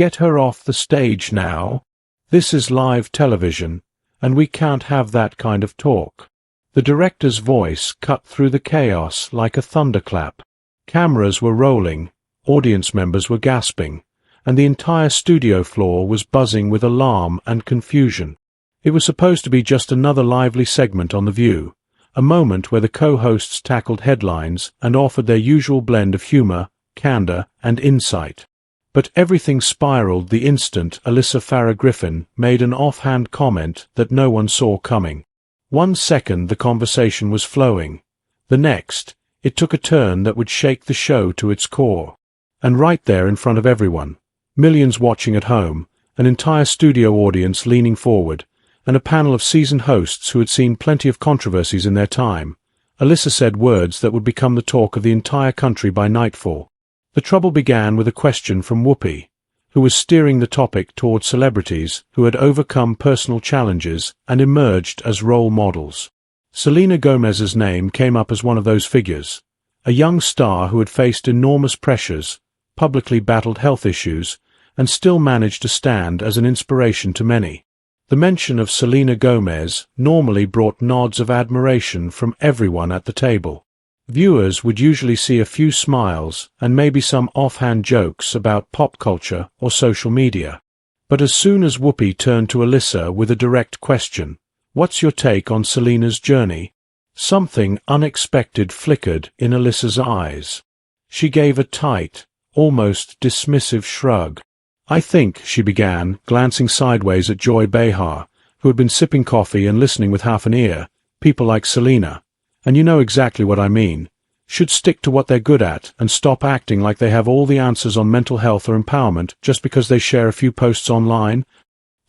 Get her off the stage now. This is live television, and we can't have that kind of talk." The director's voice cut through the chaos like a thunderclap. Cameras were rolling, audience members were gasping, and the entire studio floor was buzzing with alarm and confusion. It was supposed to be just another lively segment on The View, a moment where the co-hosts tackled headlines and offered their usual blend of humor, candor, and insight. But everything spiraled the instant Alyssa Farah Griffin made an offhand comment that no one saw coming. 1 second the conversation was flowing. The next, it took a turn that would shake the show to its core. And right there in front of everyone, millions watching at home, an entire studio audience leaning forward, and a panel of seasoned hosts who had seen plenty of controversies in their time, Alyssa said words that would become the talk of the entire country by nightfall. The trouble began with a question from Whoopi, who was steering the topic toward celebrities who had overcome personal challenges and emerged as role models. Selena Gomez's name came up as one of those figures, a young star who had faced enormous pressures, publicly battled health issues, and still managed to stand as an inspiration to many. The mention of Selena Gomez normally brought nods of admiration from everyone at the table. Viewers would usually see a few smiles and maybe some offhand jokes about pop culture or social media. But as soon as Whoopi turned to Alyssa with a direct question, "What's your take on Selena's journey?" something unexpected flickered in Alyssa's eyes. She gave a tight, almost dismissive shrug. "I think," she began, glancing sideways at Joy Behar, who had been sipping coffee and listening with half an ear, "people like Selena, and you know exactly what I mean, should stick to what they're good at and stop acting like they have all the answers on mental health or empowerment just because they share a few posts online."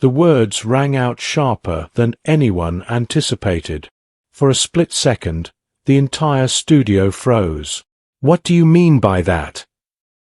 The words rang out sharper than anyone anticipated. For a split second, the entire studio froze. "What do you mean by that?"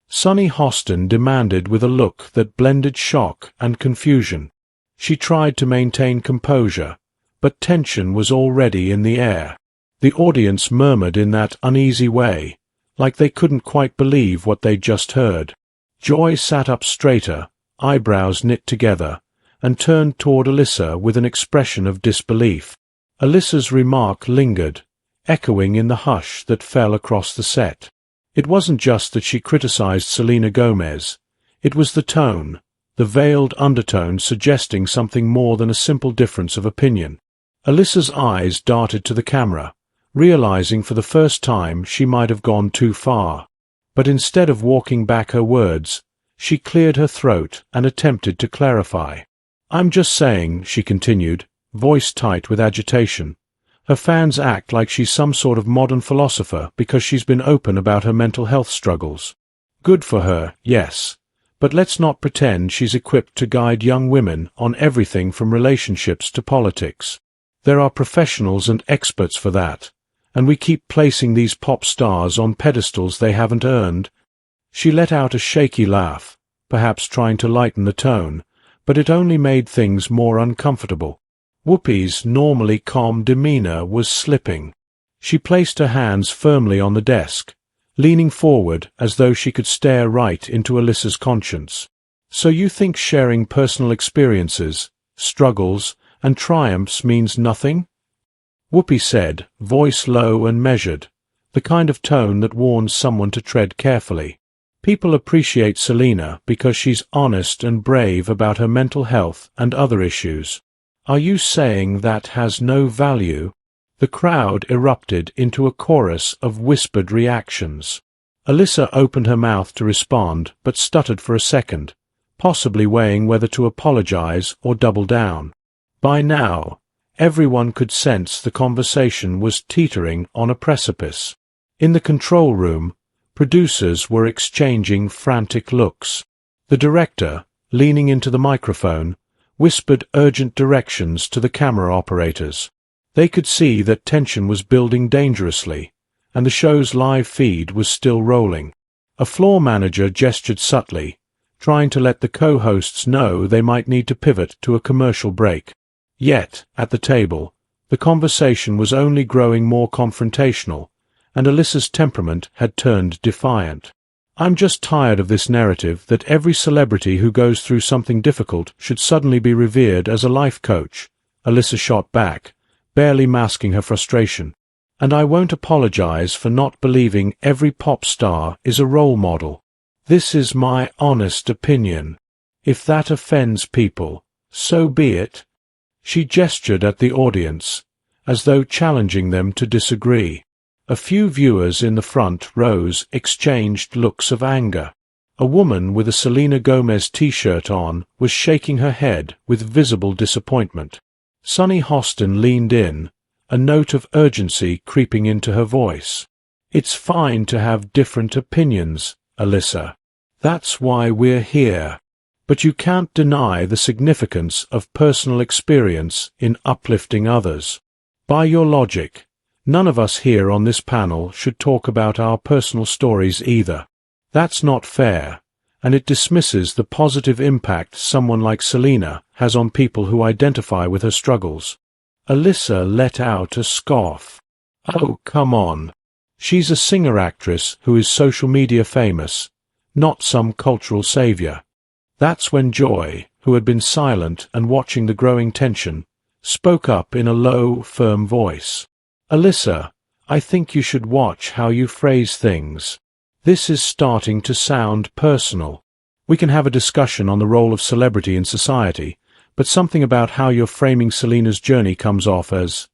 Sunny Hostin demanded with a look that blended shock and confusion. She tried to maintain composure, but tension was already in the air. The audience murmured in that uneasy way, like they couldn't quite believe what they'd just heard. Joy sat up straighter, eyebrows knit together, and turned toward Alyssa with an expression of disbelief. Alyssa's remark lingered, echoing in the hush that fell across the set. It wasn't just that she criticized Selena Gomez. It was the tone, the veiled undertone suggesting something more than a simple difference of opinion. Alyssa's eyes darted to the camera, realizing for the first time she might have gone too far. But instead of walking back her words, she cleared her throat and attempted to clarify. "I'm just saying," she continued, voice tight with agitation. "Her fans act like she's some sort of modern philosopher because she's been open about her mental health struggles. Good for her, yes. But let's not pretend she's equipped to guide young women on everything from relationships to politics. There are professionals and experts for that, and we keep placing these pop stars on pedestals they haven't earned." She let out a shaky laugh, perhaps trying to lighten the tone, but it only made things more uncomfortable. Whoopi's normally calm demeanor was slipping. She placed her hands firmly on the desk, leaning forward as though she could stare right into Alyssa's conscience. "So you think sharing personal experiences, struggles, and triumphs means nothing?" Whoopi said, voice low and measured, the kind of tone that warns someone to tread carefully. "People appreciate Selena because she's honest and brave about her mental health and other issues. Are you saying that has no value?" The crowd erupted into a chorus of whispered reactions. Alyssa opened her mouth to respond, but stuttered for a second, possibly weighing whether to apologize or double down. By now, everyone could sense the conversation was teetering on a precipice. In the control room, producers were exchanging frantic looks. The director, leaning into the microphone, whispered urgent directions to the camera operators. They could see that tension was building dangerously, and the show's live feed was still rolling. A floor manager gestured subtly, trying to let the co-hosts know they might need to pivot to a commercial break. Yet, at the table, the conversation was only growing more confrontational, and Alyssa's temperament had turned defiant. I'm just tired of this narrative that every celebrity who goes through something difficult should suddenly be revered as a life coach, Alyssa shot back, barely masking her frustration. And I won't apologize for not believing every pop star is a role model. This is my honest opinion. If that offends people, so be it. She gestured at the audience, as though challenging them to disagree. A few viewers in the front rows exchanged looks of anger. A woman with a Selena Gomez t-shirt on was shaking her head with visible disappointment. Sunny Hostin leaned in, a note of urgency creeping into her voice. It's fine to have different opinions, Alyssa. That's why we're here. But you can't deny the significance of personal experience in uplifting others. By your logic, none of us here on this panel should talk about our personal stories either. That's not fair, and it dismisses the positive impact someone like Selena has on people who identify with her struggles. Alyssa let out a scoff. Oh, come on. She's a singer-actress who is social media famous, not some cultural savior. That's when Joy, who had been silent and watching the growing tension, spoke up in a low, firm voice. Alyssa, I think you should watch how you phrase things. This is starting to sound personal. We can have a discussion on the role of celebrity in society, but something about how you're framing Selena's journey comes off as,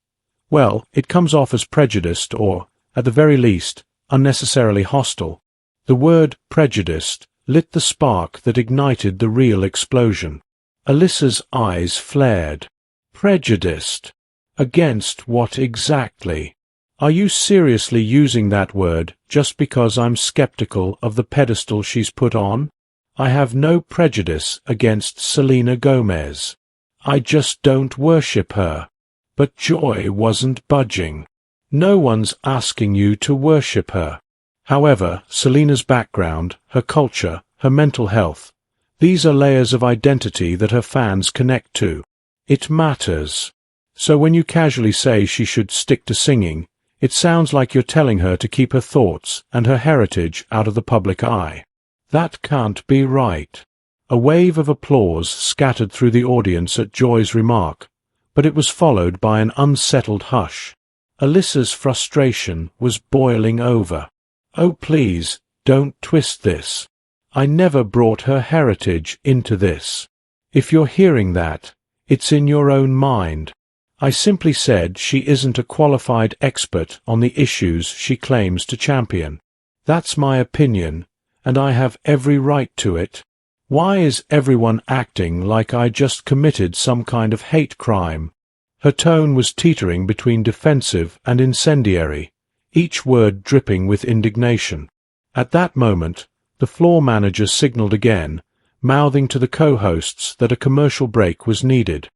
well, it comes off as prejudiced or, at the very least, unnecessarily hostile. The word prejudiced lit the spark that ignited the real explosion. Alyssa's eyes flared. Prejudiced? Against what exactly? Are you seriously using that word just because I'm skeptical of the pedestal she's put on? I have no prejudice against Selena Gomez. I just don't worship her. But Joy wasn't budging. No one's asking you to worship her. However, Selena's background, her culture, her mental health, these are layers of identity that her fans connect to. It matters. So when you casually say she should stick to singing, it sounds like you're telling her to keep her thoughts and her heritage out of the public eye. That can't be right. A wave of applause scattered through the audience at Joy's remark, but it was followed by an unsettled hush. Alyssa's frustration was boiling over. Oh, please, don't twist this. I never brought her heritage into this. If you're hearing that, it's in your own mind. I simply said she isn't a qualified expert on the issues she claims to champion. That's my opinion, and I have every right to it. Why is everyone acting like I just committed some kind of hate crime? Her tone was teetering between defensive and incendiary, each word dripping with indignation. At that moment, the floor manager signaled again, mouthing to the co-hosts that a commercial break was needed.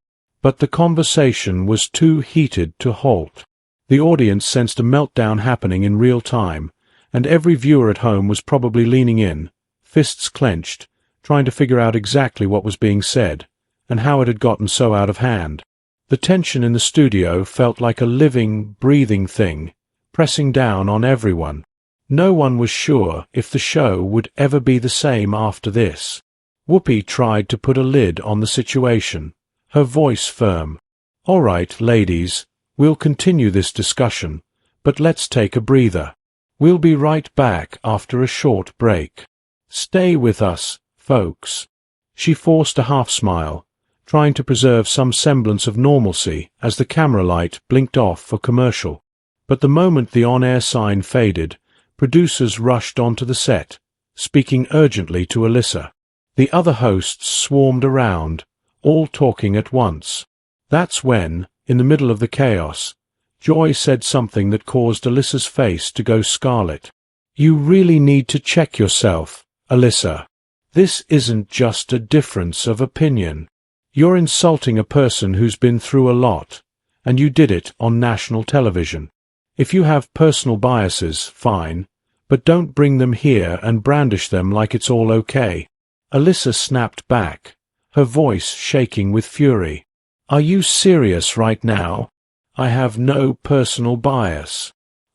But the conversation was too heated to halt. The audience sensed a meltdown happening in real time, and every viewer at home was probably leaning in, fists clenched, trying to figure out exactly what was being said, and how it had gotten so out of hand. The tension in the studio felt like a living, breathing thing, pressing down on everyone. No one was sure if the show would ever be the same after this. Whoopi tried to put a lid on the situation, her voice firm. All right, ladies, we'll continue this discussion, but let's take a breather. We'll be right back after a short break. Stay with us, folks. She forced a half-smile, trying to preserve some semblance of normalcy as the camera light blinked off for commercial. But the moment the on-air sign faded, producers rushed onto the set, speaking urgently to Alyssa. The other hosts swarmed around, all talking at once. That's when, in the middle of the chaos, Joy said something that caused Alyssa's face to go scarlet. You really need to check yourself, Alyssa. This isn't just a difference of opinion. You're insulting a person who's been through a lot, and you did it on national television. If you have personal biases, fine, but don't bring them here and brandish them like it's all okay. Alyssa snapped back, her voice shaking with fury. Are you serious right now? I have no personal bias.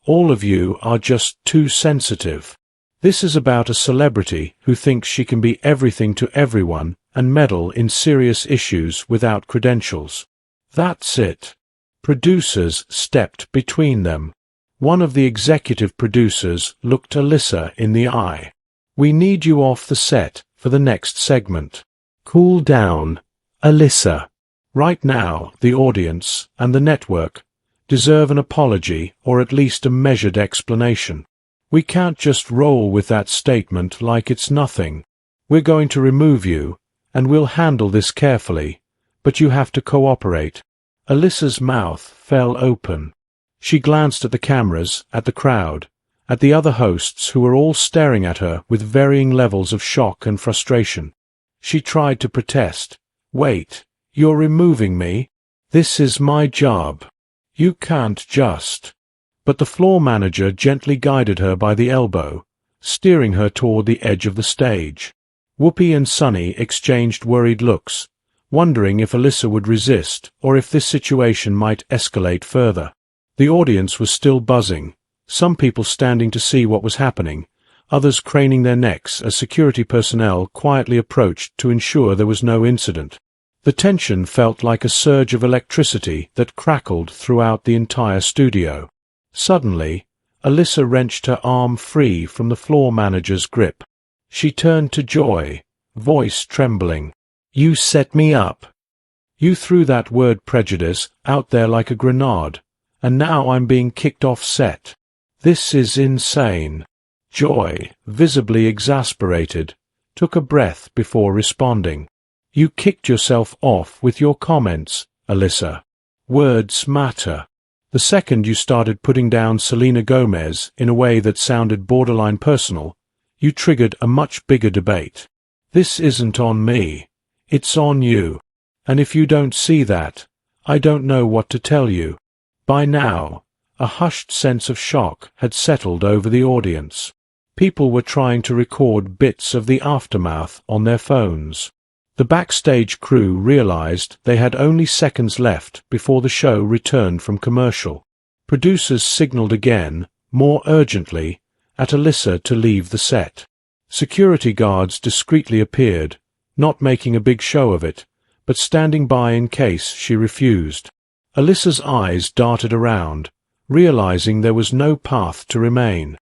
All of you are just too sensitive. This is about a celebrity who thinks she can be everything to everyone and meddle in serious issues without credentials. That's it. Producers stepped between them. One of the executive producers looked Alyssa in the eye. "We need you off the set for the next segment. Cool down, Alyssa. Right now, the audience and the network deserve an apology or at least a measured explanation. We can't just roll with that statement like it's nothing. We're going to remove you, and we'll handle this carefully, but you have to cooperate." Alyssa's mouth fell open. She glanced at the cameras, at the crowd, at the other hosts who were all staring at her with varying levels of shock and frustration. She tried to protest. "Wait, you're removing me? This is my job. You can't just..." But the floor manager gently guided her by the elbow, steering her toward the edge of the stage. Whoopi and Sunny exchanged worried looks, wondering if Alyssa would resist or if this situation might escalate further. The audience was still buzzing, some people standing to see what was happening, others craning their necks as security personnel quietly approached to ensure there was no incident. The tension felt like a surge of electricity that crackled throughout the entire studio. Suddenly, Alyssa wrenched her arm free from the floor manager's grip. She turned to Joy, voice trembling. "You set me up. You threw that word prejudice out there like a grenade, and now I'm being kicked off set. This is insane." Joy, visibly exasperated, took a breath before responding. "You kicked yourself off with your comments, Alyssa. Words matter. The second you started putting down Selena Gomez in a way that sounded borderline personal, you triggered a much bigger debate. This isn't on me. It's on you. And if you don't see that, I don't know what to tell you." By now, a hushed sense of shock had settled over the audience. People were trying to record bits of the aftermath on their phones. The backstage crew realized they had only seconds left before the show returned from commercial. Producers signaled again, more urgently, at Alyssa to leave the set. Security guards discreetly appeared, not making a big show of it, but standing by in case she refused. Alyssa's eyes darted around, realizing there was no path to remain.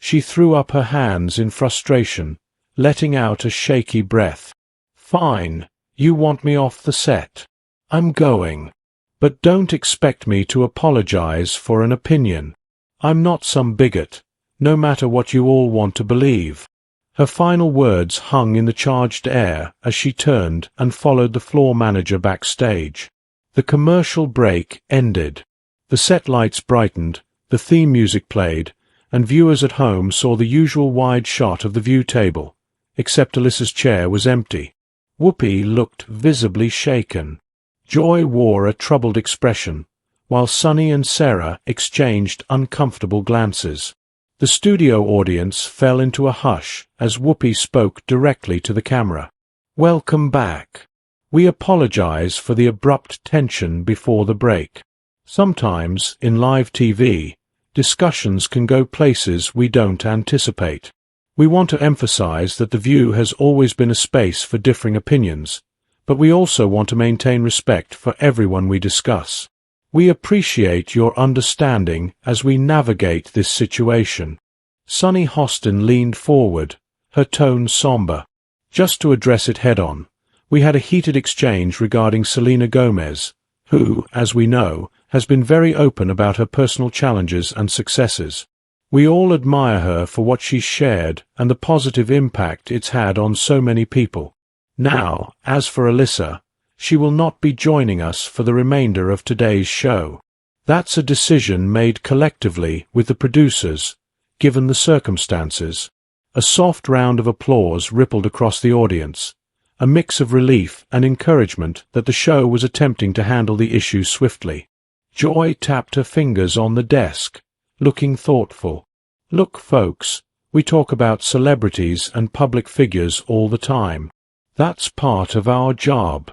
She threw up her hands in frustration, letting out a shaky breath. "Fine, you want me off the set. I'm going. But don't expect me to apologize for an opinion. I'm not some bigot, no matter what you all want to believe." Her final words hung in the charged air as she turned and followed the floor manager backstage. The commercial break ended. The set lights brightened, the theme music played, and viewers at home saw the usual wide shot of the view table, except Alyssa's chair was empty. Whoopi looked visibly shaken. Joy wore a troubled expression, while Sunny and Sarah exchanged uncomfortable glances. The studio audience fell into a hush as Whoopi spoke directly to the camera. "Welcome back. We apologize for the abrupt tension before the break. Sometimes, in live TV, discussions can go places we don't anticipate. We want to emphasize that The View has always been a space for differing opinions, but we also want to maintain respect for everyone we discuss. We appreciate your understanding as we navigate this situation." Sunny Hostin leaned forward, her tone somber. "Just to address it head-on, we had a heated exchange regarding Selena Gomez, who, as we know, has been very open about her personal challenges and successes. We all admire her for what she's shared and the positive impact it's had on so many people. Now, as for Alyssa, she will not be joining us for the remainder of today's show. That's a decision made collectively with the producers, given the circumstances." A soft round of applause rippled across the audience, a mix of relief and encouragement that the show was attempting to handle the issue swiftly. Joy tapped her fingers on the desk, looking thoughtful. "Look, folks, we talk about celebrities and public figures all the time. That's part of our job.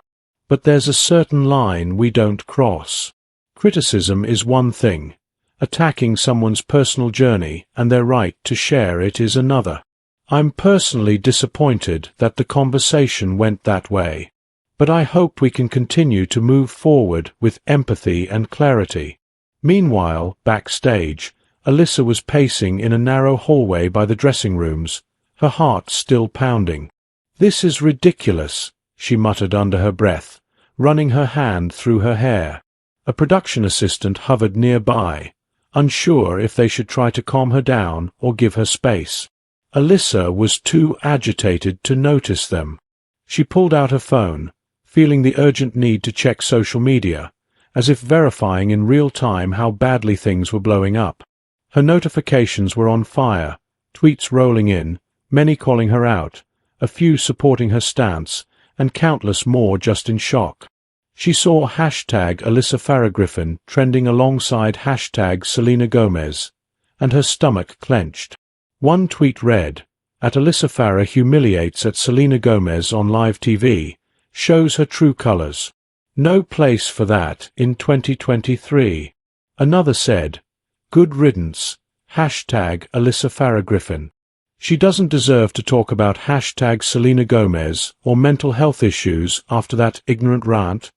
But there's a certain line we don't cross. Criticism is one thing. Attacking someone's personal journey and their right to share it is another. I'm personally disappointed that the conversation went that way. But I hope we can continue to move forward with empathy and clarity. Meanwhile, backstage, Alyssa was pacing in a narrow hallway by the dressing rooms, her heart still pounding. "This is ridiculous," she muttered under her breath, running her hand through her hair. A production assistant hovered nearby, unsure if they should try to calm her down or give her space. Alyssa was too agitated to notice them. She pulled out her phone, feeling the urgent need to check social media, as if verifying in real time how badly things were blowing up. Her notifications were on fire, tweets rolling in, many calling her out, a few supporting her stance, and countless more just in shock. She saw hashtag Alyssa Farah Griffin trending alongside hashtag Selena Gomez, and her stomach clenched. One tweet read, "At Alyssa Farah humiliates at Selena Gomez on live TV, shows her true colors. No place for that in 2023. Another said, "Good riddance, hashtag Alyssa Farah Griffin. She doesn't deserve to talk about hashtag Selena Gomez or mental health issues after that ignorant rant."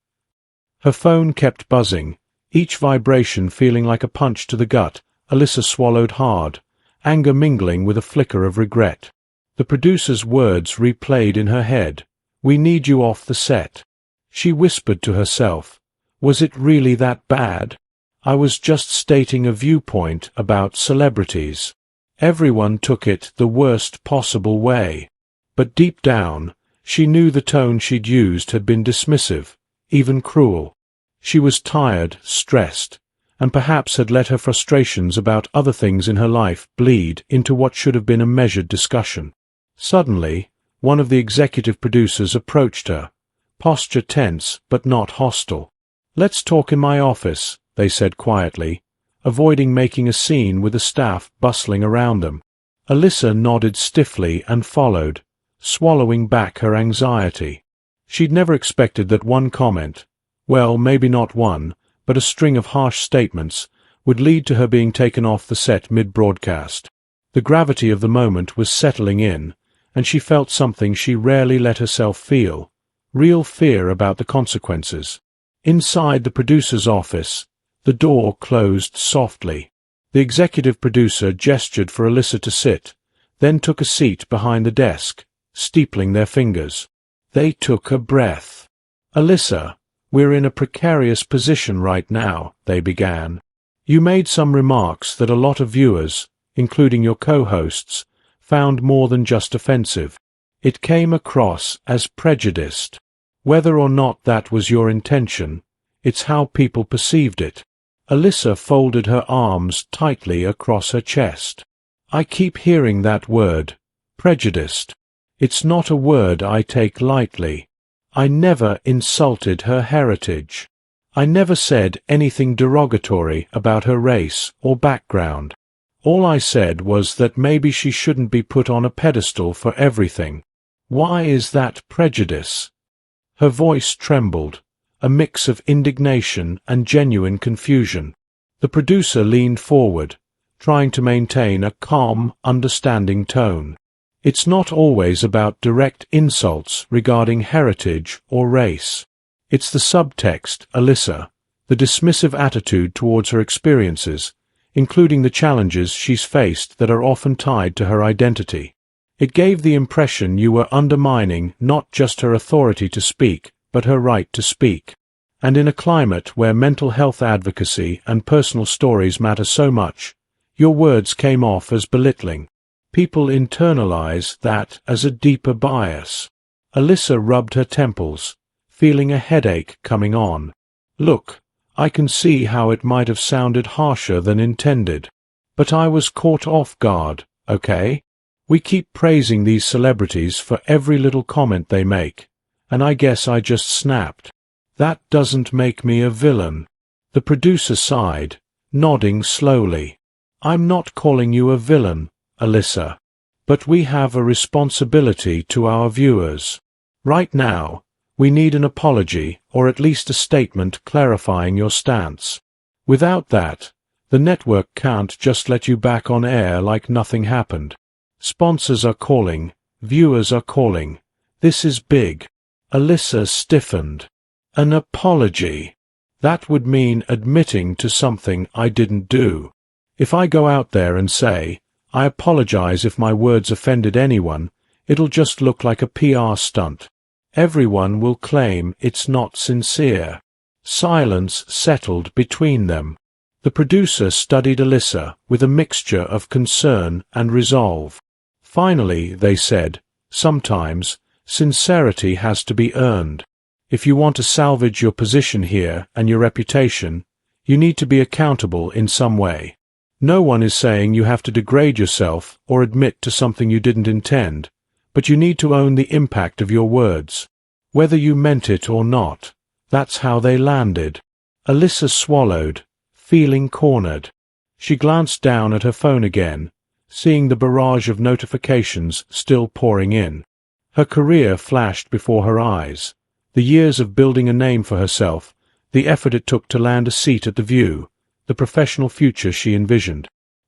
Her phone kept buzzing, each vibration feeling like a punch to the gut. Alyssa swallowed hard, anger mingling with a flicker of regret. The producer's words replayed in her head, "We need you off the set." She whispered to herself, "Was it really that bad? I was just stating a viewpoint about celebrities. Everyone took it the worst possible way." But deep down, she knew the tone she'd used had been dismissive, even cruel. She was tired, stressed, and perhaps had let her frustrations about other things in her life bleed into what should have been a measured discussion. Suddenly, one of the executive producers approached her, posture tense but not hostile. "Let's talk in my office," they said quietly, avoiding making a scene with the staff bustling around them. Alyssa nodded stiffly and followed, swallowing back her anxiety. She'd never expected that one comment, well, maybe not one, but a string of harsh statements, would lead to her being taken off the set mid-broadcast. The gravity of the moment was settling in, and she felt something she rarely let herself feel, real fear about the consequences. Inside the producer's office, the door closed softly. The executive producer gestured for Alyssa to sit, then took a seat behind the desk, steepling their fingers. They took a breath. "Alyssa, we're in a precarious position right now," they began. "You made some remarks that a lot of viewers, including your co-hosts, found more than just offensive. It came across as prejudiced. Whether or not that was your intention, it's how people perceived it." Alyssa folded her arms tightly across her chest. "I keep hearing that word, prejudiced. It's not a word I take lightly. I never insulted her heritage. I never said anything derogatory about her race or background. All I said was that maybe she shouldn't be put on a pedestal for everything. Why is that prejudice?" Her voice trembled, a mix of indignation and genuine confusion. The producer leaned forward, trying to maintain a calm, understanding tone. "It's not always about direct insults regarding heritage or race. It's the subtext, Alyssa, the dismissive attitude towards her experiences, including the challenges she's faced that are often tied to her identity. It gave the impression you were undermining not just her authority to speak, but her right to speak. And in a climate where mental health advocacy and personal stories matter so much, your words came off as belittling. People internalize that as a deeper bias." Alyssa rubbed her temples, feeling a headache coming on. "Look, I can see how it might have sounded harsher than intended. But I was caught off guard, okay? We keep praising these celebrities for every little comment they make, and I guess I just snapped. That doesn't make me a villain." The producer sighed, nodding slowly. "I'm not calling you a villain, Alyssa. But we have a responsibility to our viewers. Right now, we need an apology or at least a statement clarifying your stance. Without that, the network can't just let you back on air like nothing happened. Sponsors are calling, viewers are calling. This is big. Alyssa stiffened. An apology. That would mean admitting to something I didn't do. If I go out there and say, I apologize if my words offended anyone, it'll just look like a PR stunt. Everyone will claim it's not sincere. Silence settled between them. The producer studied Alyssa with a mixture of concern and resolve. Finally, they said, sometimes, sincerity has to be earned. If you want to salvage your position here and your reputation, you need to be accountable in some way. No one is saying you have to degrade yourself or admit to something you didn't intend, but you need to own the impact of your words. Whether you meant it or not, that's how they landed. Alyssa swallowed, feeling cornered. She glanced down at her phone again, seeing the barrage of notifications still pouring in. Her career flashed before her eyes. The years of building a name for herself, the effort it took to land a seat at The View, the professional future she envisioned.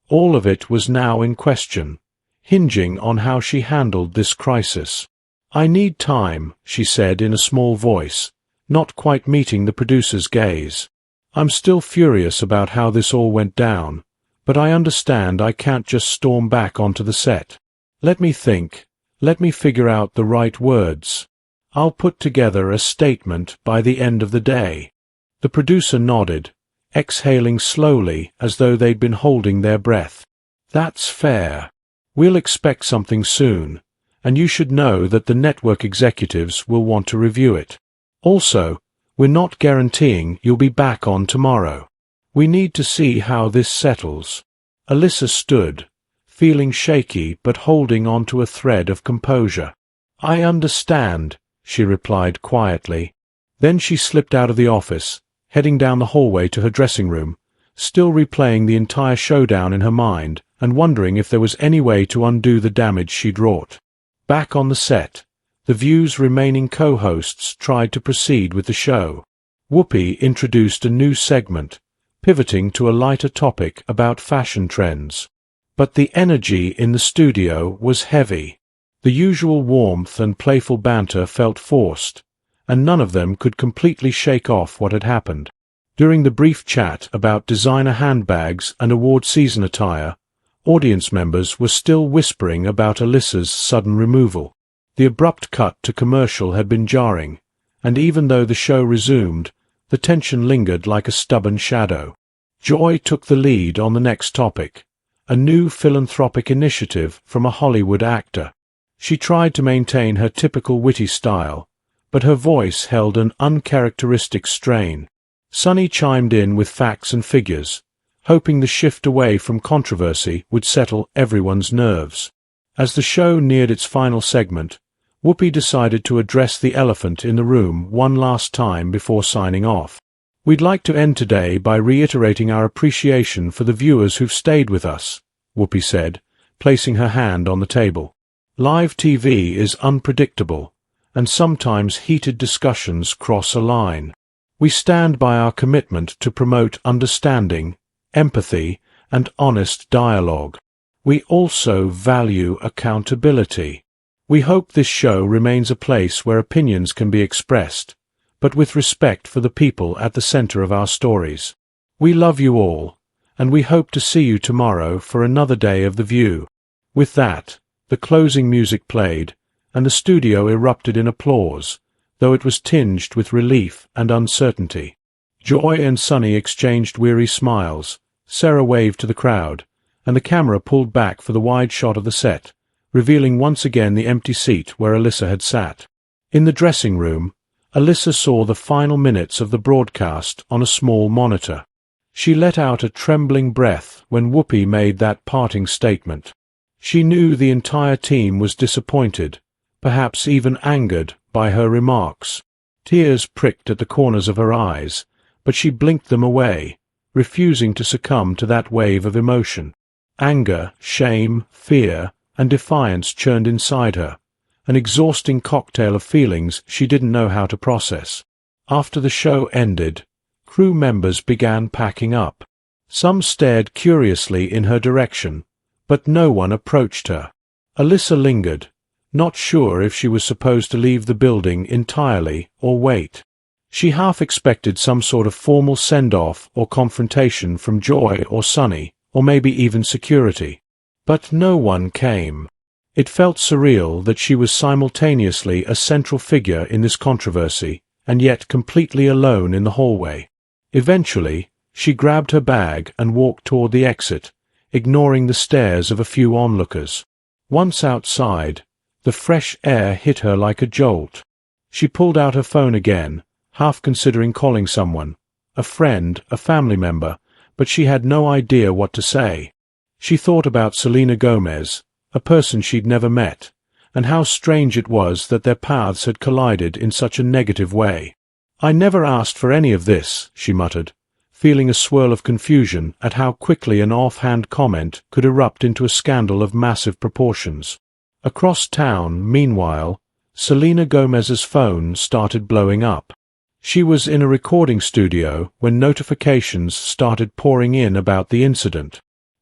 All of it was now in question, hinging on how she handled this crisis. I need time, she said in a small voice, not quite meeting the producer's gaze. I'm still furious about how this all went down, but I understand I can't just storm back onto the set. Let me think. Let me figure out the right words. I'll put together a statement by the end of the day. The producer nodded, exhaling slowly as though they'd been holding their breath. That's fair. We'll expect something soon, and you should know that the network executives will want to review it. Also, we're not guaranteeing you'll be back on tomorrow. We need to see how this settles. Alyssa stood, feeling shaky but holding on to a thread of composure. I understand, she replied quietly. Then she slipped out of the office, heading down the hallway to her dressing room, still replaying the entire showdown in her mind and wondering if there was any way to undo the damage she'd wrought. Back on the set, The View's remaining co-hosts tried to proceed with the show. Whoopi introduced a new segment, pivoting to a lighter topic about fashion trends. But the energy in the studio was heavy. The usual warmth and playful banter felt forced, and none of them could completely shake off what had happened. During the brief chat about designer handbags and award season attire, audience members were still whispering about Alyssa's sudden removal. The abrupt cut to commercial had been jarring, and even though the show resumed, the tension lingered like a stubborn shadow. Joy took the lead on the next topic, a new philanthropic initiative from a Hollywood actor. She tried to maintain her typical witty style, but her voice held an uncharacteristic strain. Sunny chimed in with facts and figures, hoping the shift away from controversy would settle everyone's nerves. As the show neared its final segment, Whoopi decided to address the elephant in the room one last time before signing off. We'd like to end today by reiterating our appreciation for the viewers who've stayed with us, Whoopi said, placing her hand on the table. Live TV is unpredictable, and sometimes heated discussions cross a line. We stand by our commitment to promote understanding, empathy, and honest dialogue. We also value accountability. We hope this show remains a place where opinions can be expressed, but with respect for the people at the center of our stories. We love you all, and we hope to see you tomorrow for another day of The View. With that, the closing music played, and the studio erupted in applause, though it was tinged with relief and uncertainty. Joy and Sunny exchanged weary smiles, Sarah waved to the crowd, and the camera pulled back for the wide shot of the set, revealing once again the empty seat where Alyssa had sat. In the dressing room, Alyssa saw the final minutes of the broadcast on a small monitor. She let out a trembling breath when Whoopi made that parting statement. She knew the entire team was disappointed, perhaps even angered, by her remarks. Tears pricked at the corners of her eyes, but she blinked them away, refusing to succumb to that wave of emotion. Anger, shame, fear, and defiance churned inside her, an exhausting cocktail of feelings she didn't know how to process. After the show ended, crew members began packing up. Some stared curiously in her direction, but no one approached her. Alyssa lingered, not sure if she was supposed to leave the building entirely or wait. She half expected some sort of formal send-off or confrontation from Joy or Sunny, or maybe even security. But no one came. It felt surreal that she was simultaneously a central figure in this controversy, and yet completely alone in the hallway. Eventually, she grabbed her bag and walked toward the exit, ignoring the stares of a few onlookers. Once outside, the fresh air hit her like a jolt. She pulled out her phone again, half considering calling someone, a friend, a family member, but she had no idea what to say. She thought about Selena Gomez, a person she'd never met, and how strange it was that their paths had collided in such a negative way. "I never asked for any of this," she muttered, feeling a swirl of confusion at how quickly an offhand comment could erupt into a scandal of massive proportions. Across town, meanwhile, Selena Gomez's phone started blowing up. She was in a recording studio when notifications started pouring in about the incident.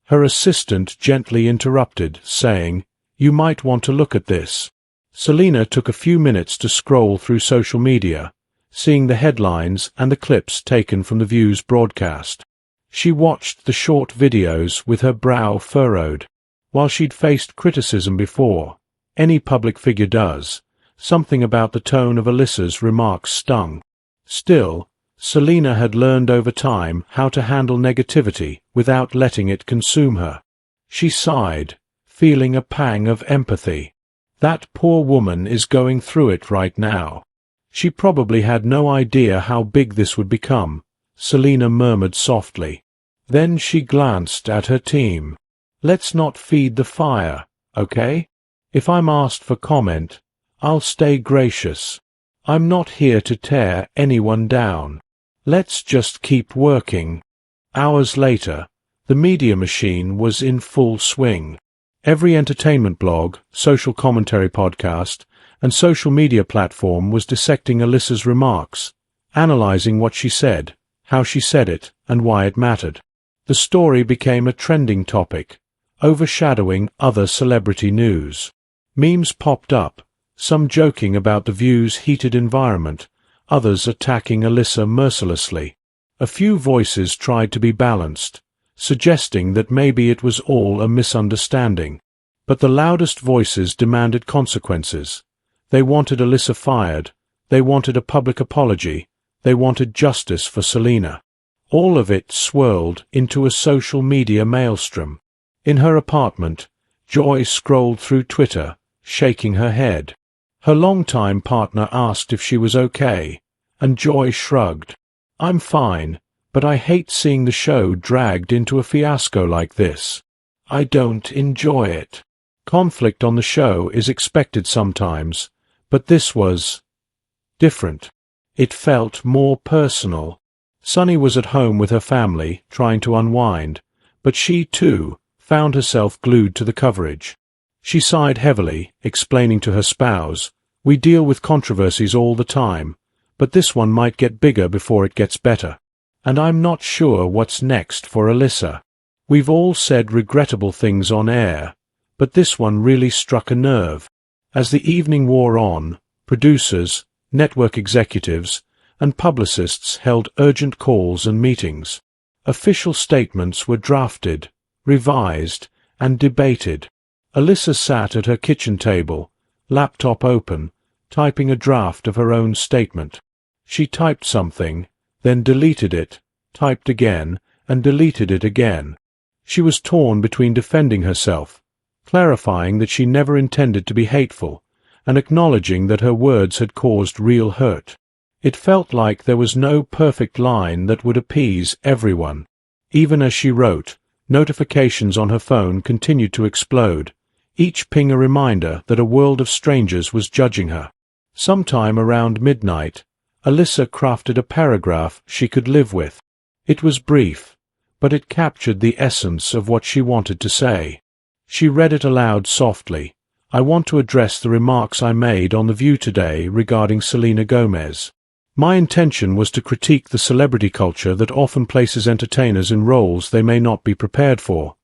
Her assistant gently interrupted, saying, "You might want to look at this." Selena took a few minutes to scroll through social media, seeing the headlines and the clips taken from the View's broadcast. She watched the short videos with her brow furrowed. While she'd faced criticism before, any public figure does, something about the tone of Alyssa's remarks stung. Still, Selena had learned over time how to handle negativity without letting it consume her. She sighed, feeling a pang of empathy. That poor woman is going through it right now. She probably had no idea how big this would become, Selena murmured softly. Then she glanced at her team. "Let's not feed the fire, okay? If I'm asked for comment, I'll stay gracious. I'm not here to tear anyone down. Let's just keep working." Hours later, the media machine was in full swing. Every entertainment blog, social commentary podcast, and social media platform was dissecting Alyssa's remarks, analyzing what she said, how she said it, and why it mattered. The story became a trending topic, overshadowing other celebrity news. Memes popped up, some joking about the View's heated environment, others attacking Alyssa mercilessly. A few voices tried to be balanced, suggesting that maybe it was all a misunderstanding. But the loudest voices demanded consequences. They wanted Alyssa fired, they wanted a public apology, they wanted justice for Selena. All of it swirled into a social media maelstrom. In her apartment, Joy scrolled through Twitter, shaking her head. Her longtime partner asked if she was okay, and Joy shrugged. "I'm fine, but I hate seeing the show dragged into a fiasco like this. I don't enjoy it." Conflict on the show is expected sometimes, but this was different. It felt more personal. Sunny was at home with her family, trying to unwind, but she, too, found herself glued to the coverage. She sighed heavily, explaining to her spouse, "We deal with controversies all the time, but this one might get bigger before it gets better. And I'm not sure what's next for Alyssa. We've all said regrettable things on air, but this one really struck a nerve." As the evening wore on, producers, network executives, and publicists held urgent calls and meetings. Official statements were drafted, revised, and debated. Alyssa sat at her kitchen table, laptop open, typing a draft of her own statement. She typed something, then deleted it, typed again, and deleted it again. She was torn between defending herself, clarifying that she never intended to be hateful, and acknowledging that her words had caused real hurt. It felt like there was no perfect line that would appease everyone. Even as she wrote, notifications on her phone continued to explode, each ping a reminder that a world of strangers was judging her. Sometime around midnight, Alyssa crafted a paragraph she could live with. It was brief, but it captured the essence of what she wanted to say. She read it aloud softly. "I want to address the remarks I made on The View today regarding Selena Gomez. My intention was to critique the celebrity culture that often places entertainers in roles they may not be prepared for,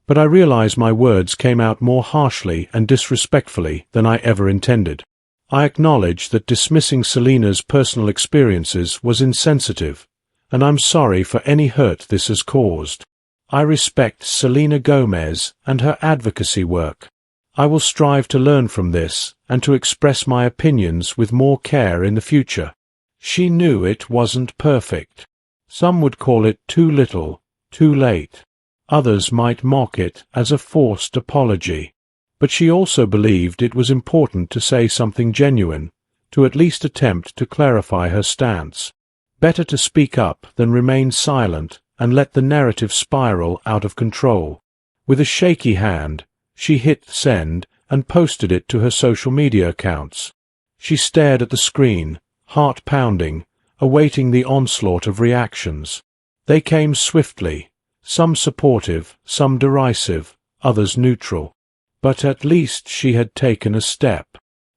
but I realize my words came out more harshly and disrespectfully than I ever intended. I acknowledge that dismissing Selena's personal experiences was insensitive, and I'm sorry for any hurt this has caused. I respect Selena Gomez and her advocacy work. I will strive to learn from this and to express my opinions with more care in the future. She knew it wasn't perfect. Some would call it too little, too late. Others might mock it as a forced apology. But she also believed it was important to say something genuine, to at least attempt to clarify her stance. Better to speak up than remain silent and let the narrative spiral out of control. With a shaky hand, she hit send and posted it to her social media accounts. She stared at the screen, heart pounding, awaiting the onslaught of reactions. They came swiftly, some supportive, some derisive, others neutral. But at least she had taken a step.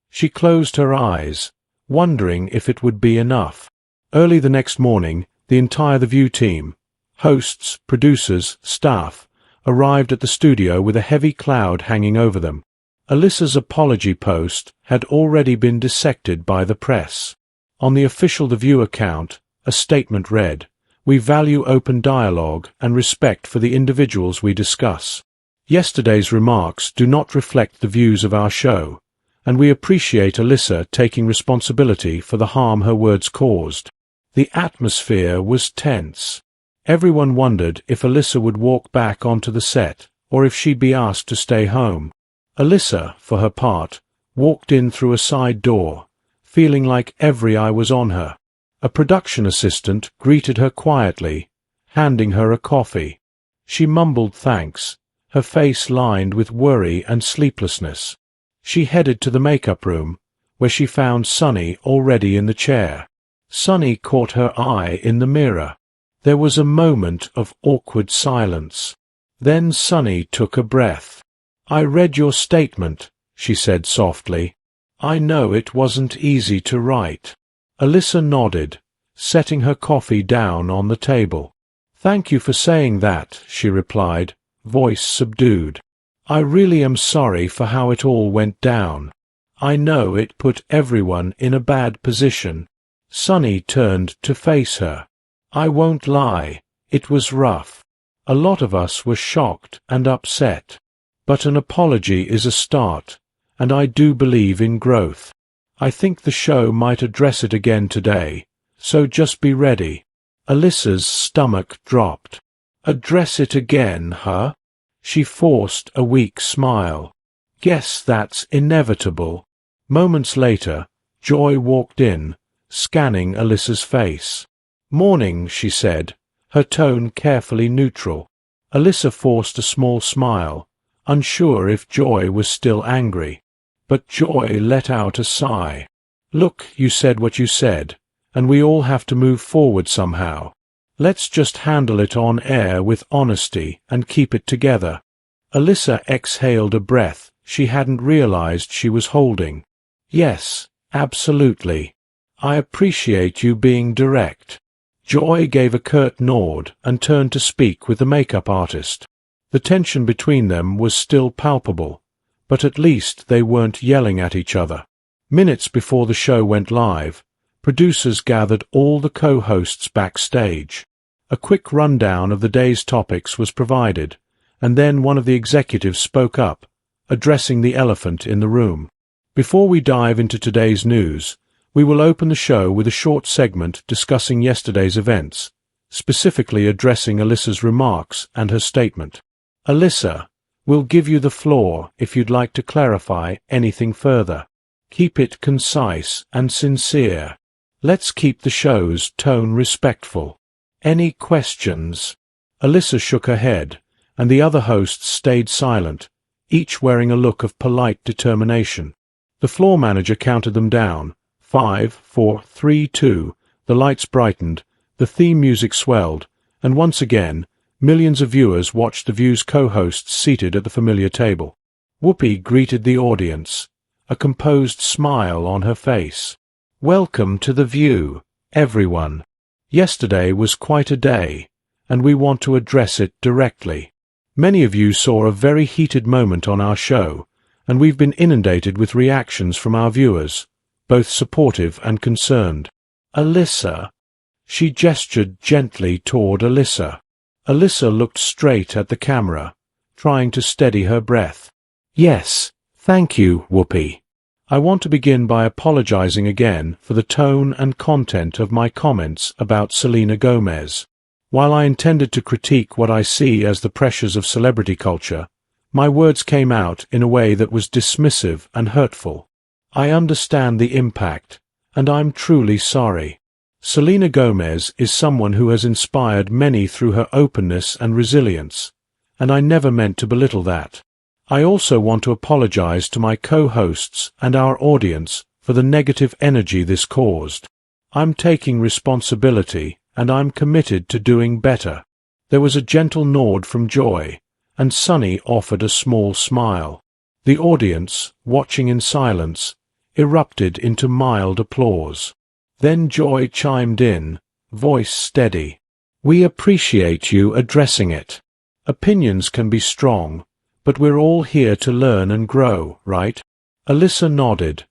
She closed her eyes, wondering if it would be enough. Early the next morning, the entire The View team, hosts, producers, staff, arrived at the studio with a heavy cloud hanging over them. Alyssa's apology post had already been dissected by the press. On the official The View account, a statement read, "We value open dialogue and respect for the individuals we discuss. Yesterday's remarks do not reflect the views of our show, and we appreciate Alyssa taking responsibility for the harm her words caused." The atmosphere was tense. Everyone wondered if Alyssa would walk back onto the set, or if she'd be asked to stay home. Alyssa, for her part, walked in through a side door, feeling like every eye was on her. A production assistant greeted her quietly, handing her a coffee. She mumbled thanks, her face lined with worry and sleeplessness. She headed to the makeup room, where she found Sunny already in the chair. Sunny caught her eye in the mirror. There was a moment of awkward silence. Then Sunny took a breath. "I read your statement," she said softly. "I know it wasn't easy to write." Alyssa nodded, setting her coffee down on the table. "Thank you for saying that," she replied, voice subdued. "I really am sorry for how it all went down. I know it put everyone in a bad position." Sunny turned to face her. "I won't lie, it was rough. A lot of us were shocked and upset. But an apology is a start, and I do believe in growth. I think the show might address it again today, so just be ready." Alyssa's stomach dropped. "Address it again, huh?" She forced a weak smile. "Guess that's inevitable." Moments later, Joy walked in, scanning Alyssa's face. "Morning," she said, her tone carefully neutral. Alyssa forced a small smile, unsure if Joy was still angry. But Joy let out a sigh. "Look, you said what you said, and we all have to move forward somehow. Let's just handle it on air with honesty and keep it together." Alyssa exhaled a breath she hadn't realized she was holding. "Yes, absolutely. I appreciate you being direct." Joy gave a curt nod and turned to speak with the makeup artist. The tension between them was still palpable, but at least they weren't yelling at each other. Minutes before the show went live, producers gathered all the co-hosts backstage. A quick rundown of the day's topics was provided, and then one of the executives spoke up, addressing the elephant in the room. "Before we dive into today's news, we will open the show with a short segment discussing yesterday's events, specifically addressing Alyssa's remarks and her statement. Alyssa, we'll give you the floor if you'd like to clarify anything further. Keep it concise and sincere. Let's keep the show's tone respectful. Any questions?" Alyssa shook her head, and the other hosts stayed silent, each wearing a look of polite determination. The floor manager counted them down. 5, 4, 3, 2, the lights brightened, the theme music swelled, and once again, millions of viewers watched The View's co-hosts seated at the familiar table. Whoopi greeted the audience, a composed smile on her face. "Welcome to The View, everyone. Yesterday was quite a day, and we want to address it directly. Many of you saw a very heated moment on our show, and we've been inundated with reactions from our viewers, both supportive and concerned. Alyssa. She gestured gently toward Alyssa. Alyssa looked straight at the camera, trying to steady her breath. Yes, thank you, Whoopi. I want to begin by apologizing again for the tone and content of my comments about Selena Gomez. While I intended to critique what I see as the pressures of celebrity culture, my words came out in a way that was dismissive and hurtful. I understand the impact, and I'm truly sorry. Selena Gomez is someone who has inspired many through her openness and resilience, and I never meant to belittle that. I also want to apologize to my co-hosts and our audience for the negative energy this caused. I'm taking responsibility, and I'm committed to doing better. There was a gentle nod from Joy, and Sunny offered a small smile. The audience, watching in silence, erupted into mild applause. Then Joy chimed in, voice steady. We appreciate you addressing it. Opinions can be strong, but we're all here to learn and grow, right? Alyssa nodded,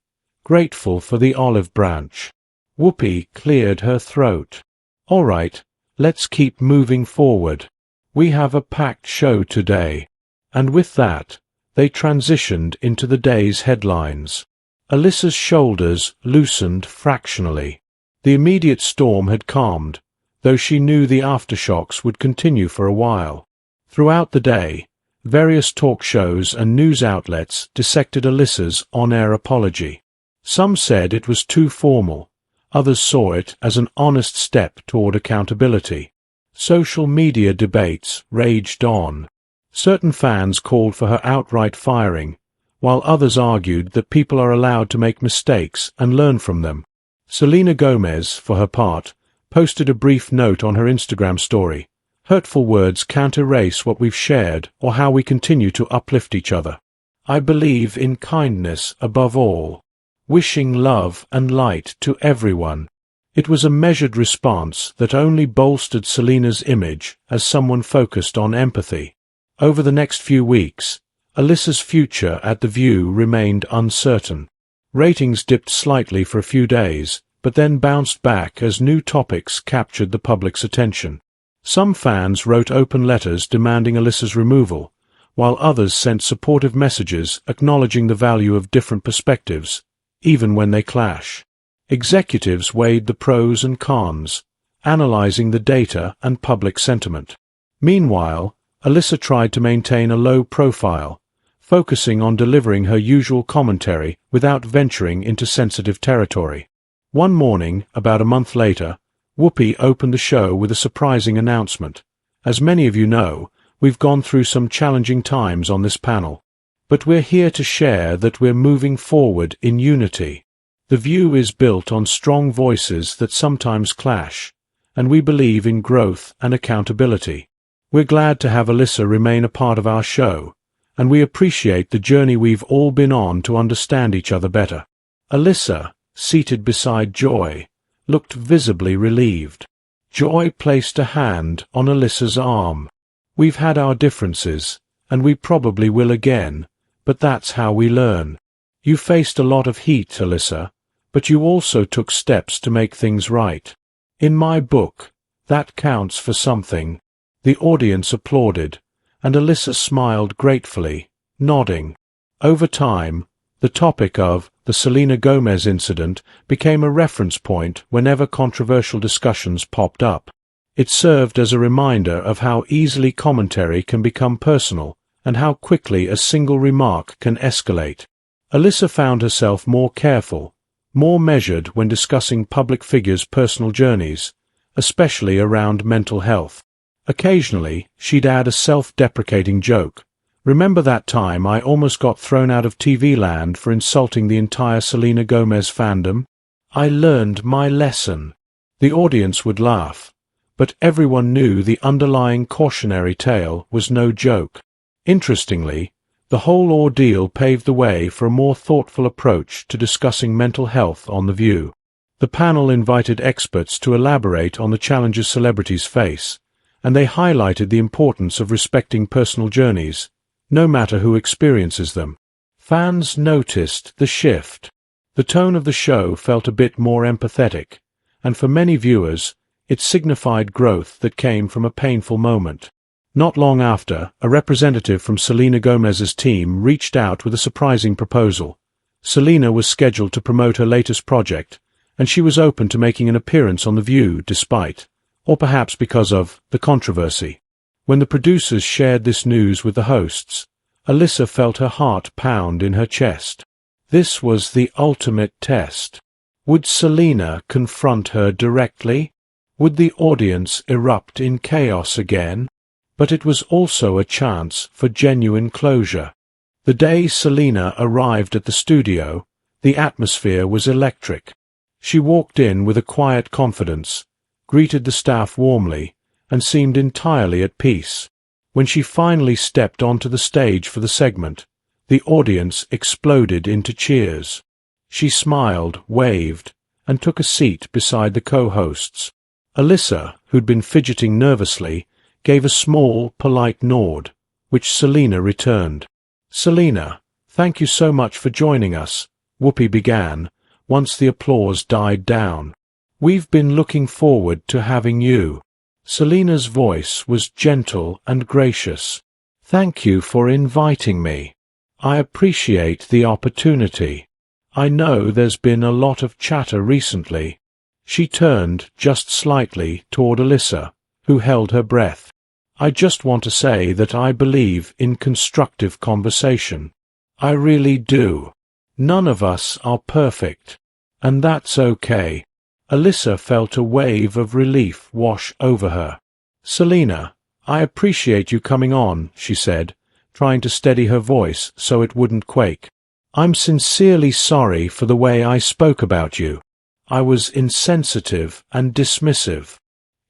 grateful for the olive branch. Whoopi cleared her throat. All right, let's keep moving forward. We have a packed show today. And with that, they transitioned into the day's headlines. Alyssa's shoulders loosened fractionally. The immediate storm had calmed, though she knew the aftershocks would continue for a while. Throughout the day, various talk shows and news outlets dissected Alyssa's on-air apology. Some said it was too formal, others saw it as an honest step toward accountability. Social media debates raged on. Certain fans called for her outright firing, while others argued that people are allowed to make mistakes and learn from them. Selena Gomez, for her part, posted a brief note on her Instagram story. Hurtful words can't erase what we've shared or how we continue to uplift each other. I believe in kindness above all, wishing love and light to everyone. It was a measured response that only bolstered Selena's image as someone focused on empathy. Over the next few weeks, Alyssa's future at The View remained uncertain. Ratings dipped slightly for a few days, but then bounced back as new topics captured the public's attention. Some fans wrote open letters demanding Alyssa's removal, while others sent supportive messages acknowledging the value of different perspectives, even when they clash. Executives weighed the pros and cons, analyzing the data and public sentiment. Meanwhile, Alyssa tried to maintain a low profile, focusing on delivering her usual commentary without venturing into sensitive territory. One morning, about a month later, Whoopi opened the show with a surprising announcement. As many of you know, we've gone through some challenging times on this panel, but we're here to share that we're moving forward in unity. The View is built on strong voices that sometimes clash, and we believe in growth and accountability. We're glad to have Alyssa remain a part of our show, and we appreciate the journey we've all been on to understand each other better. Alyssa, seated beside Joy, looked visibly relieved. Joy placed a hand on Alyssa's arm. We've had our differences, and we probably will again, but that's how we learn. You faced a lot of heat, Alyssa, but you also took steps to make things right. In my book, that counts for something. The audience applauded, and Alyssa smiled gratefully, nodding. Over time, the topic of the Selena Gomez incident became a reference point whenever controversial discussions popped up. It served as a reminder of how easily commentary can become personal and how quickly a single remark can escalate. Alyssa found herself more careful, more measured when discussing public figures' personal journeys, especially around mental health. Occasionally, she'd add a self-deprecating joke. Remember that time I almost got thrown out of TV land for insulting the entire Selena Gomez fandom? I learned my lesson. The audience would laugh, but everyone knew the underlying cautionary tale was no joke. Interestingly, the whole ordeal paved the way for a more thoughtful approach to discussing mental health on The View. The panel invited experts to elaborate on the challenges celebrities face, and they highlighted the importance of respecting personal journeys, no matter who experiences them. Fans noticed the shift. The tone of the show felt a bit more empathetic, and for many viewers, it signified growth that came from a painful moment. Not long after, a representative from Selena Gomez's team reached out with a surprising proposal. Selena was scheduled to promote her latest project, and she was open to making an appearance on The View despite, or perhaps because of, the controversy. When the producers shared this news with the hosts, Alyssa felt her heart pound in her chest. This was the ultimate test. Would Selena confront her directly? Would the audience erupt in chaos again? But it was also a chance for genuine closure. The day Selena arrived at the studio, the atmosphere was electric. She walked in with a quiet confidence, greeted the staff warmly, and seemed entirely at peace. When she finally stepped onto the stage for the segment, the audience exploded into cheers. She smiled, waved, and took a seat beside the co-hosts. Alyssa, who'd been fidgeting nervously, gave a small, polite nod, which Selena returned. "Selena, thank you so much for joining us," Whoopi began, once the applause died down. "We've been looking forward to having you." Selena's voice was gentle and gracious. "Thank you for inviting me. I appreciate the opportunity. I know there's been a lot of chatter recently." She turned just slightly toward Alyssa, who held her breath. "I just want to say that I believe in constructive conversation. I really do. None of us are perfect, and that's okay." Alyssa felt a wave of relief wash over her. "Selena, I appreciate you coming on," she said, trying to steady her voice so it wouldn't quake. "I'm sincerely sorry for the way I spoke about you. I was insensitive and dismissive.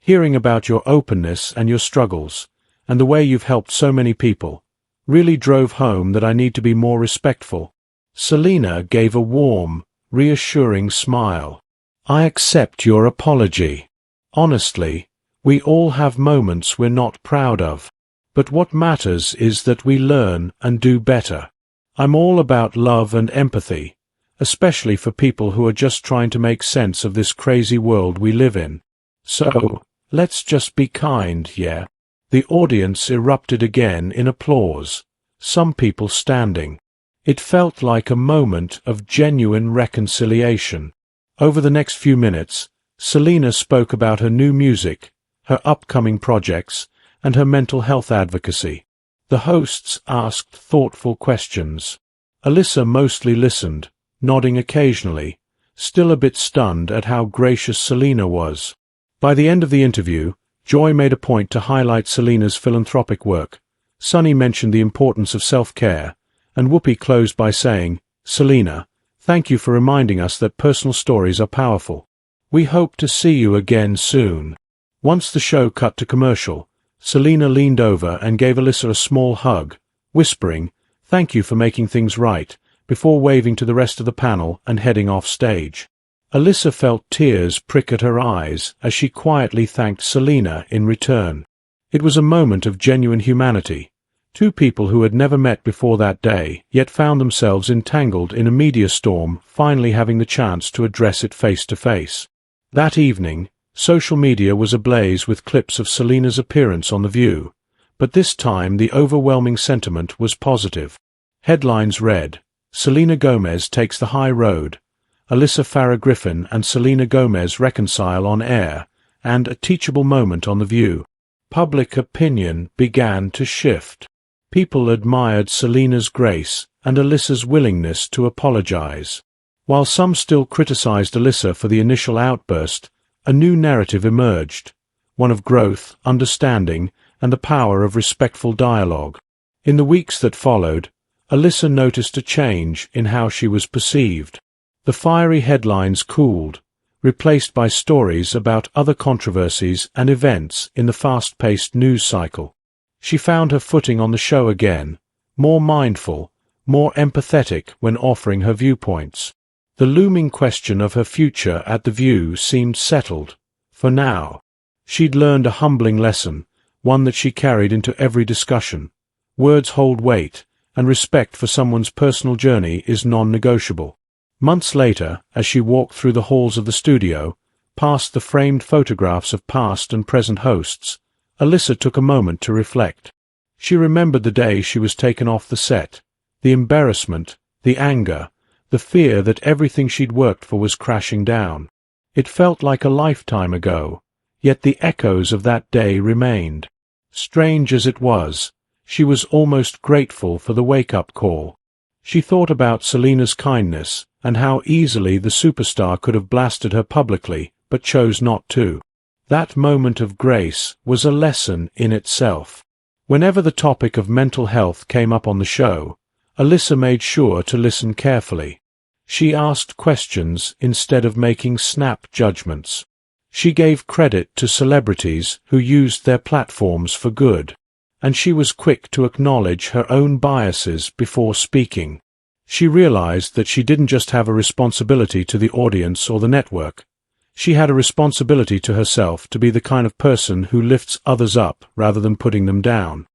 Hearing about your openness and your struggles, and the way you've helped so many people, really drove home that I need to be more respectful." Selena gave a warm, reassuring smile. "I accept your apology. Honestly, we all have moments we're not proud of. But what matters is that we learn and do better. I'm all about love and empathy, especially for people who are just trying to make sense of this crazy world we live in. So, let's just be kind, yeah?" The audience erupted again in applause, some people standing. It felt like a moment of genuine reconciliation. Over the next few minutes, Selena spoke about her new music, her upcoming projects, and her mental health advocacy. The hosts asked thoughtful questions. Alyssa mostly listened, nodding occasionally, still a bit stunned at how gracious Selena was. By the end of the interview, Joy made a point to highlight Selena's philanthropic work. Sunny mentioned the importance of self-care, and Whoopi closed by saying, "Selena, thank you for reminding us that personal stories are powerful. We hope to see you again soon." Once the show cut to commercial, Selena leaned over and gave Alyssa a small hug, whispering, "Thank you for making things right," before waving to the rest of the panel and heading off stage. Alyssa felt tears prick at her eyes as she quietly thanked Selena in return. It was a moment of genuine humanity. Two people who had never met before that day, yet found themselves entangled in a media storm, finally having the chance to address it face to face. That evening, social media was ablaze with clips of Selena's appearance on The View, but this time the overwhelming sentiment was positive. Headlines read, "Selena Gomez takes the high road," "Alyssa Farah Griffin and Selena Gomez reconcile on air," and "A teachable moment on The View." Public opinion began to shift. People admired Selena's grace and Alyssa's willingness to apologize. While some still criticized Alyssa for the initial outburst, a new narrative emerged, one of growth, understanding, and the power of respectful dialogue. In the weeks that followed, Alyssa noticed a change in how she was perceived. The fiery headlines cooled, replaced by stories about other controversies and events in the fast-paced news cycle. She found her footing on the show again, more mindful, more empathetic when offering her viewpoints. The looming question of her future at The View seemed settled, for now. She'd learned a humbling lesson, one that she carried into every discussion. Words hold weight, and respect for someone's personal journey is non-negotiable. Months later, as she walked through the halls of the studio, past the framed photographs of past and present hosts, Alyssa took a moment to reflect. She remembered the day she was taken off the set, the embarrassment, the anger, the fear that everything she'd worked for was crashing down. It felt like a lifetime ago, yet the echoes of that day remained. Strange as it was, she was almost grateful for the wake-up call. She thought about Selena's kindness and how easily the superstar could have blasted her publicly, but chose not to. That moment of grace was a lesson in itself. Whenever the topic of mental health came up on the show, Alyssa made sure to listen carefully. She asked questions instead of making snap judgments. She gave credit to celebrities who used their platforms for good, and she was quick to acknowledge her own biases before speaking. She realized that she didn't just have a responsibility to the audience or the network. She had a responsibility to herself to be the kind of person who lifts others up rather than putting them down.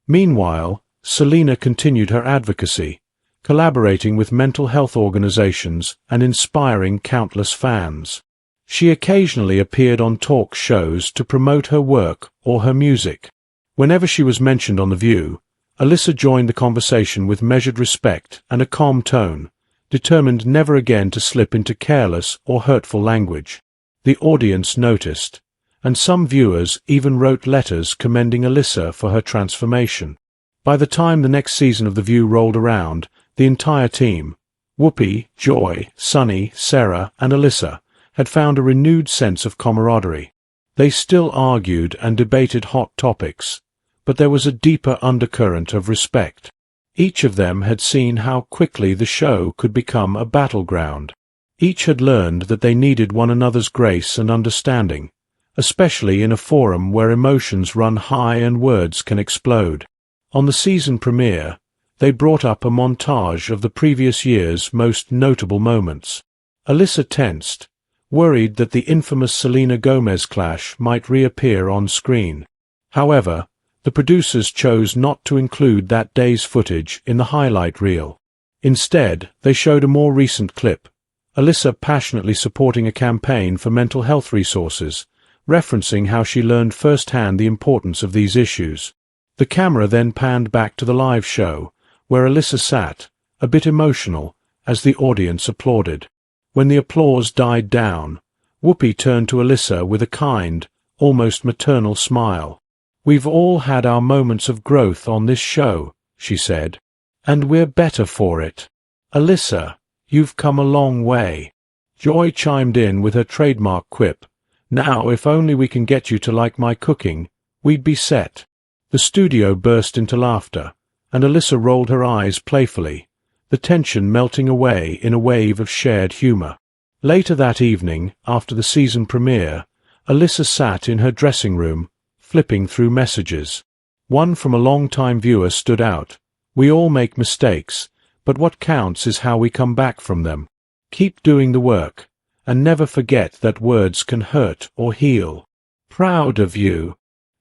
Meanwhile, Selena continued her advocacy, collaborating with mental health organizations and inspiring countless fans. She occasionally appeared on talk shows to promote her work or her music. Whenever she was mentioned on The View, Alyssa joined the conversation with measured respect and a calm tone, determined never again to slip into careless or hurtful language. The audience noticed, and some viewers even wrote letters commending Alyssa for her transformation. By the time the next season of The View rolled around, the entire team, Whoopi, Joy, Sunny, Sarah, and Alyssa, had found a renewed sense of camaraderie. They still argued and debated hot topics, but there was a deeper undercurrent of respect. Each of them had seen how quickly the show could become a battleground. Each had learned that they needed one another's grace and understanding, especially in a forum where emotions run high and words can explode. On the season premiere, they brought up a montage of the previous year's most notable moments. Alyssa tensed, worried that the infamous Selena Gomez clash might reappear on screen. However, the producers chose not to include that day's footage in the highlight reel. Instead, they showed a more recent clip, Alyssa passionately supporting a campaign for mental health resources, referencing how she learned firsthand the importance of these issues. The camera then panned back to the live show, where Alyssa sat, a bit emotional, as the audience applauded. When the applause died down, Whoopi turned to Alyssa with a kind, almost maternal smile. "We've all had our moments of growth on this show," she said, "and we're better for it. Alyssa, you've come a long way." Joy chimed in with her trademark quip, "Now if only we can get you to like my cooking, we'd be set." The studio burst into laughter, and Alyssa rolled her eyes playfully, the tension melting away in a wave of shared humor. Later that evening, after the season premiere, Alyssa sat in her dressing room, flipping through messages. One from a long-time viewer stood out. "We all make mistakes, but what counts is how we come back from them. Keep doing the work, and never forget that words can hurt or heal. Proud of you."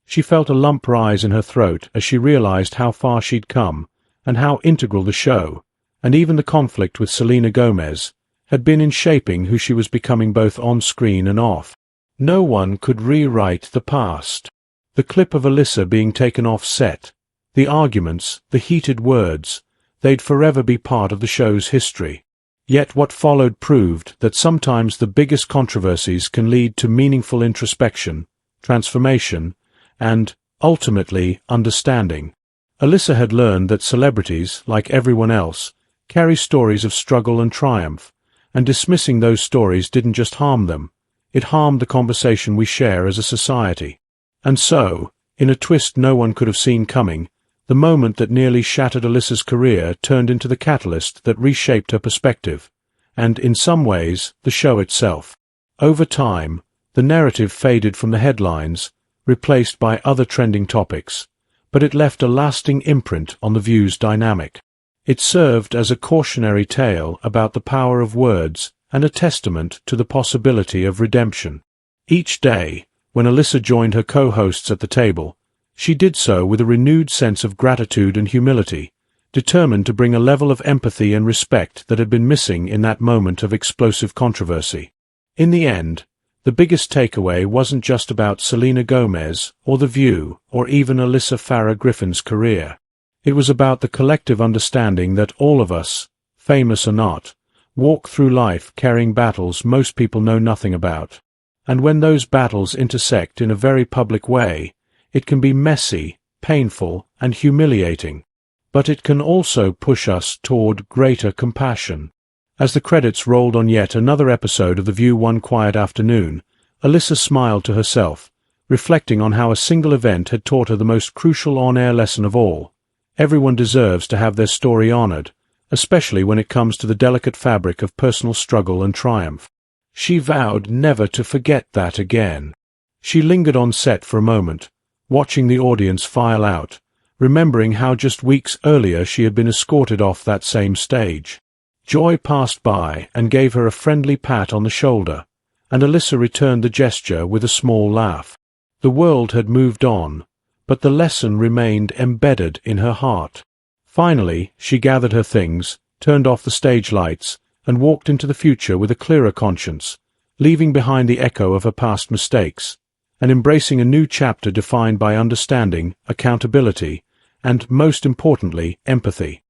She felt a lump rise in her throat as she realized how far she'd come, and how integral the show, and even the conflict with Selena Gomez, had been in shaping who she was becoming both on-screen and off. No one could rewrite the past. The clip of Alyssa being taken off set, the arguments, the heated words, they'd forever be part of the show's history. Yet what followed proved that sometimes the biggest controversies can lead to meaningful introspection, transformation, and, ultimately, understanding. Alyssa had learned that celebrities, like everyone else, carry stories of struggle and triumph, and dismissing those stories didn't just harm them, it harmed the conversation we share as a society. And so, in a twist no one could have seen coming, the moment that nearly shattered Alyssa's career turned into the catalyst that reshaped her perspective, and, in some ways, the show itself. Over time, the narrative faded from the headlines, replaced by other trending topics, but it left a lasting imprint on The View's dynamic. It served as a cautionary tale about the power of words and a testament to the possibility of redemption. Each day, when Alyssa joined her co-hosts at the table, She did so with a renewed sense of gratitude and humility, determined to bring a level of empathy and respect that had been missing in that moment of explosive controversy. In the end, the biggest takeaway wasn't just about Selena Gomez, or The View, or even Alyssa Farah Griffin's career. It was about the collective understanding that all of us, famous or not, walk through life carrying battles most people know nothing about. And when those battles intersect in a very public way, it can be messy, painful, and humiliating. But it can also push us toward greater compassion. As the credits rolled on yet another episode of The View one quiet afternoon, Alyssa smiled to herself, reflecting on how a single event had taught her the most crucial on-air lesson of all. Everyone deserves to have their story honored, especially when it comes to the delicate fabric of personal struggle and triumph. She vowed never to forget that again. She lingered on set for a moment, watching the audience file out, remembering how just weeks earlier she had been escorted off that same stage. Joy passed by and gave her a friendly pat on the shoulder, and Alyssa returned the gesture with a small laugh. The world had moved on, but the lesson remained embedded in her heart. Finally, she gathered her things, turned off the stage lights, and walked into the future with a clearer conscience, leaving behind the echo of her past mistakes, and embracing a new chapter defined by understanding, accountability, and, most importantly, empathy.